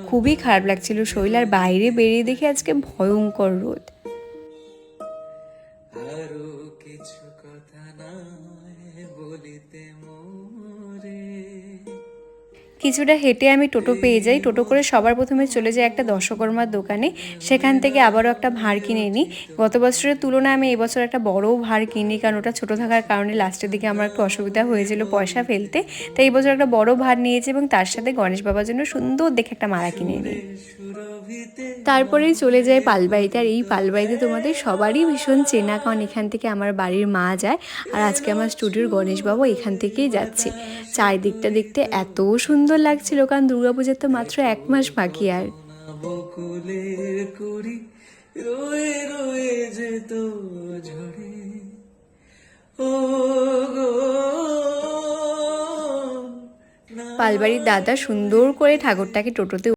খুবই খারাপ লাগছিল শরীর। আর বাইরে বেরিয়ে দেখি আজকে ভয়ঙ্কর রোদ। আরো কিছু কথা নয় বলিতে মোরে। কিছুটা হেঁটে আমি টোটো পেয়ে যাই। টোটো করে সবার প্রথমে চলে যাই একটা দশকর্মার দোকানে। সেখান থেকে আবারও একটা ভাঁড় কিনে নিই। গত বছরের তুলনায় আমি এবছর একটা বড় ভাঁড় কিনি, কারণ ওটা ছোটো থাকার কারণে লাস্টের দিকে আমার একটু অসুবিধা হয়েছিল পয়সা ফেলতে। তাই এই বছর একটা বড় ভাঁড় নিয়েছি এবং তার সাথে গণেশ বাবার জন্য সুন্দর দেখে একটা মালা কিনে নিই। তারপরেই চলে যায় পালবাড়িতে। আর এই পালবাড়িতে তোমাদের সবারই ভীষণ চেনা, কারণ এখান থেকে আমার বাড়ির মা যায়। আর আজকে আমার স্টুডিওর গণেশ বাবা এখান থেকেই যাচ্ছে। চারিদিকটা দেখতে এত সুন্দর লাগছিল, কারণ দুর্গাপূজার তো মাত্র 1 মাস বাকি। আর বকুলের কুড়ি রয়ে রয়ে যেত ঝরে। ও গো পালবাড়ির দাদা সুন্দর করে ঠাকুরটাকে টোটোতে